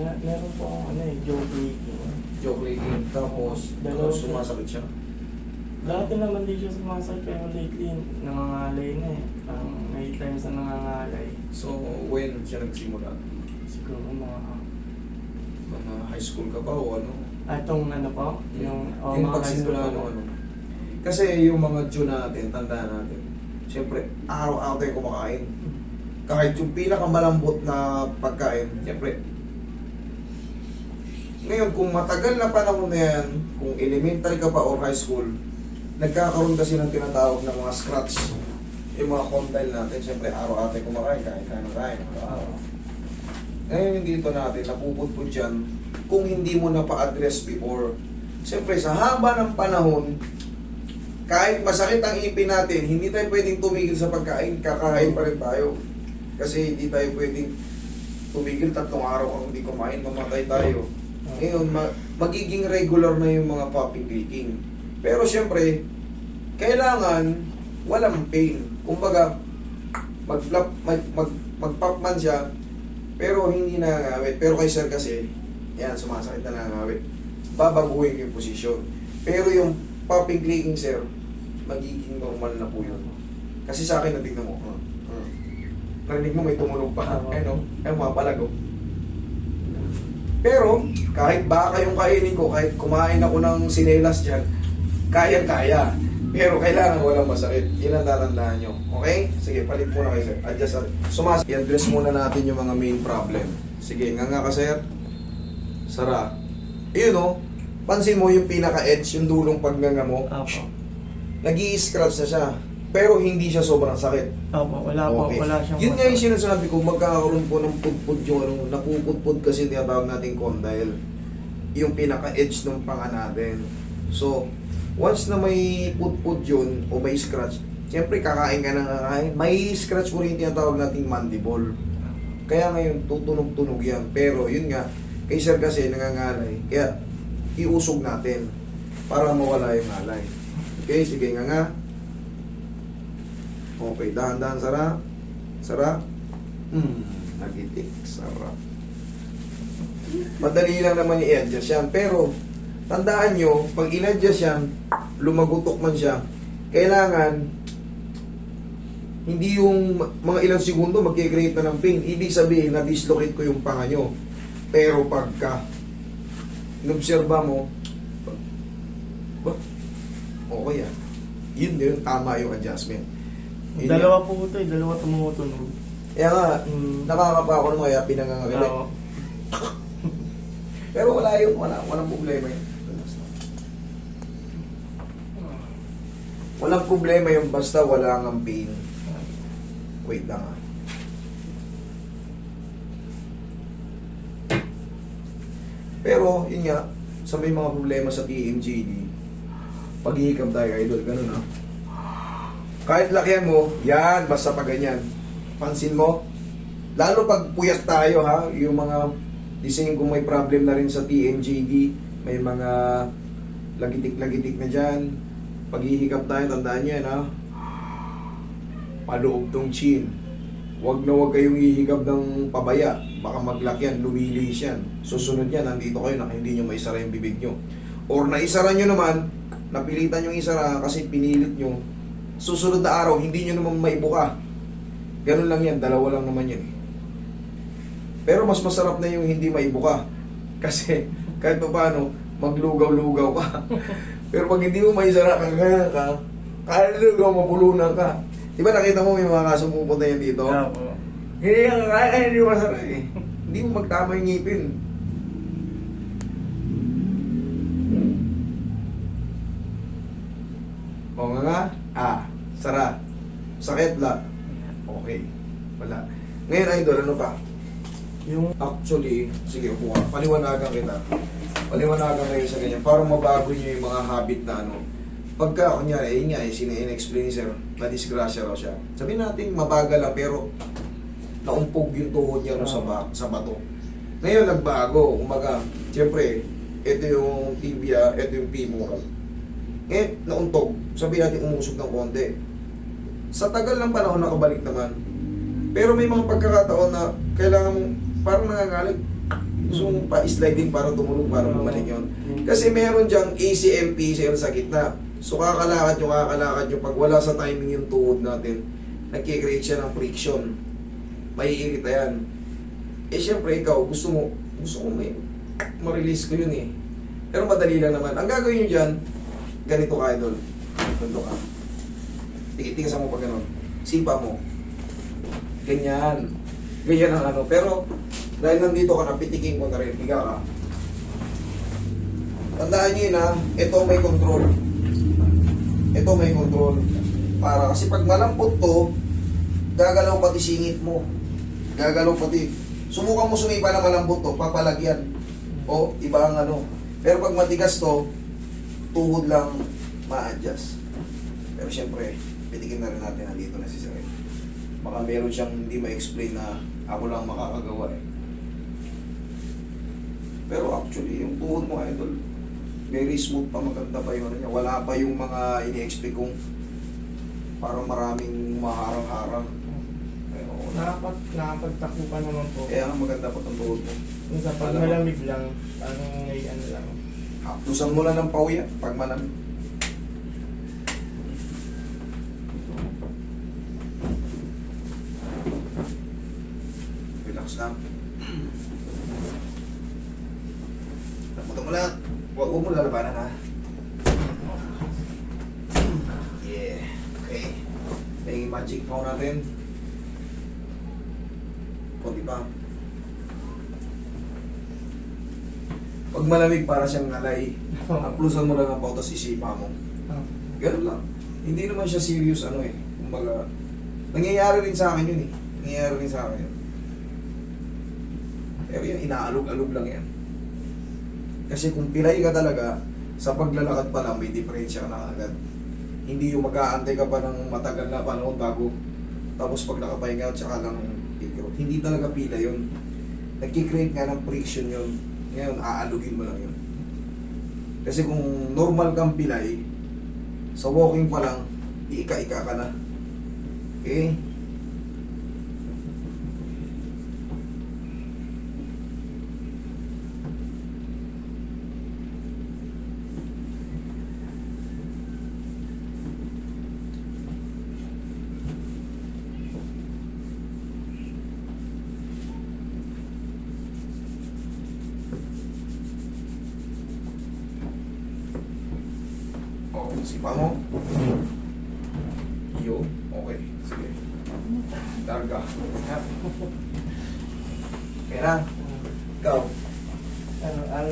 Meron po akong ano eh, jockey. Joke leaking. Tapos, Dalawa siya. sumasakit siya. Dati naman di siya sumasakit pero lately nangangalay na eh. Parang may times na nangangalay. So, when siya nagsimula? Siguro Mga high school ka pa o ano? itong ano po, yung Yung mga pagsimula high school ano, po. ano. Kasi yung mga Diyo natin, tandaan natin. Siyempre, araw-araw tayo kumakain. Kahit yung pinakamalambot na pagkain, siyempre. Ngayon, kung matagal na panahon na yan, kung elementary ka pa or high school, nagkakaroon kasi ng tinatawag ng mga scratch. Yung mga condyle natin, siyempre araw-araw tayo kumakain, kahit kain. Oo. Ngayon yung dito natin, napupudpud dyan, kung hindi mo na pa-address before. Siyempre, sa haba ng panahon, kahit masakit ang ipin natin, hindi tayo pwedeng tumigil sa pagkain, kakain pa rin tayo. Kasi hindi tayo pwedeng tumigil 3 araw kung hindi kumain, mamatay tayo. Ngayon, magiging regular na yung mga popping clicking. Pero siyempre, kailangan walang pain. Kumbaga, mag-pop man siya, pero hindi nangangawit. Pero kay sir kasi, yan, sumasakit na nangangawit. Babaguhin ko yung posisyon. Pero yung popping clicking, sir, magiging normal na po yun. Kasi sa akin, natignan mo. Narinig mo may tumunog pa. Ano? Ay, mapalag oh. Pero, kahit baka yung kainin ko, kahit kumain ako ng sinelas dyan, kaya-kaya. Pero kailangan walang masakit. Yan ang tatandaan nyo. Okay? Sige, palit muna kayo, sir. Adjust. I-address muna natin yung mga main problem. Sige, nga ka, sir. Sara. Yun oh. Pansin mo yung pinaka-edge, yung dulong pagganga mo. Opo. Nag-i-scratch na siya. Pero hindi siya sobrang sakit. Opo, wala po, Okay. wala siyang Yun nga yung sinasabi ko, magkakaroon po ng pudpud yung ano, napupudpud kasi tinatawag natin condyle. Yung pinaka-edge ng panga natin. So, once na may pudpud yun, o may scratch, siyempre kakain ka ng kakain, may scratch mo rin yung tinatawag nating mandible. Kaya ngayon, tutunog-tunog yan. Pero yun nga, kay sir kasi nangangalay, kaya iusog natin para mawala yung alay. Okay, sige nga. Okay, dahan-dahan, Sara. Nagitik, Sara. Madali lang naman i-adjust yan. Pero, tandaan nyo, pag in-adjust yan, lumagutok man siya, kailangan, hindi yung mga ilang segundo magkikreate na ng pain. Ibig sabihin, na-dislocate ko yung panga nyo. Pero pagka, inobserba mo, okay yan. Yun din, tama yung adjustment. Yun Dalawa po ito eh, dalawa tumutunog. Kaya nga, nakakapa ako ng kaya pinangangawit. Oo. Pero wala yun, walang problema yun. Walang problema yung basta wala ng pain. Wait lang ah. Pero, yun nga, sa may mga problema sa TMJD, paghihikam tayo, idol, ganun ah. Kahit lakihan mo, yan, basta pa ganyan. Pansin mo, lalo pag puyat tayo ha, yung mga dising kung may problem na rin sa TMJD, may mga lagitik-lagitik na dyan, paghihikap tayo, tandaan nyo yan ha, paloob tong chin. Huwag na huwag kayong hihikap ng pabaya, baka maglakyan, lumilis yan. Susunod yan, nandito kayo, hindi nyo maisara yung bibig nyo. Or naisara nyo naman, napilitan yung isara kasi pinilit nyo, susunod na araw, hindi nyo naman maibuka. Ganun lang yan, dalawa lang naman yan. Pero mas masarap na yung hindi maibuka. Kasi kahit pa paano, maglugaw-lugaw ka. Pero pag hindi mo maisara, kaya lugaw, mabulunan ka. Diba nakita mo may mga kasong pupunta yan dito? Opo. Hindi ka kaya, hindi masara eh. Hindi mo magtama yung ngipin. O nga. Sara. Sakit la. Okay. Wala. Ngayon, idol, ano pa? Yung Actually, sige, upo ka. Paliwanagan kita. Paliwanagan kayo sa ganyan. Para mabago nyo yung mga habit na ano. Pagka, kunyari, yun nga, in-explain ni sir, na-disgrasya raw siya. Sabihin natin, mabagal lang, pero naumpog yung tuhod niya no, sa bato. Ngayon, nagbago. Umaga, siyempre, ito yung tibia, ito yung femoral. Ngayon, nauntog. Sabihin natin, umusog ng konti. Sa tagal ng panahon, nakabalik naman. Pero may mga pagkakataon na kailangan mong parang nangangalig. Gusto mong pa-sliding para tumulog, para bumalik yun. Kasi meron dyang ACL, PCL sa gitna. So kakalakad nyo. Pag wala sa timing yung tuhod natin, nagkikreate siya ng friction. Maiirita yan. Eh syempre ikaw, gusto mo may ma-release ko yun eh. Pero madali lang naman. Ang gagawin nyo dyan, ganito ka idol. Ganito ka. Tikisan mo pag gano'n. Sipa mo. Ganyan. Ganyan ang ano. Pero dahil nandito ka, napitikin ko na rin. Higa ka. Tandaan nyo yun ha. Ito may control. Ito may control. Para kasi pag malampot to, gagalaw pati singit mo. Gagalaw pati. Subukan mo sumipa na malambot to, papalagyan. O, iba ang ano. Pero pag matigas to, tuhod lang ma-adjust. Pero syempre, pitikin na rin natin nandito na si Sir. Baka meron siyang hindi ma-explain na ako lang makakagawa eh. Pero actually, yung tuhod mo idol, very smooth pa, maganda pa yung ano niya. Wala pa yung mga ini-expect kong parang maraming maharang-harang. Pero Nakapagtakbo pa naman po. kaya maganda pa itong tuhod mo. Minsan pag malamig lang, parang may ano lang. Haptusan mo lang ng pauya pag malamig. Relax lang. Taputan mo lang. Huwag mo lalabanan ha. Yeah. Okay. May magic power natin. Konti pa. Pag malamig para siyang nalay, haplusan mo lang ang pau, tapos isipa mo. Ganun lang. Hindi naman siya serious ano eh. Kumbaga, nangyayari rin sa akin yun eh. Nangyayari rin sa akin yun. Pero yan, inaalog-alog lang yan. Kasi kung pilay ka talaga, sa paglalakad pa lang, may diferensya ka na agad. Hindi yung mag-aantay ka pa ng matagal na panahon bago, tapos pag nakapahinga, tsaka lang ikirot. Hindi talaga pila yun. Nagkikreate nga ng friction yun. Ngayon, aalugin mo lang yun. Kasi kung normal kang pilay, sa walking pa lang, iika-ika ka na. Okay? Oh, sipa mo. Iyo. Okay. Sige. Darga. Kaya na. Ikaw. Ano,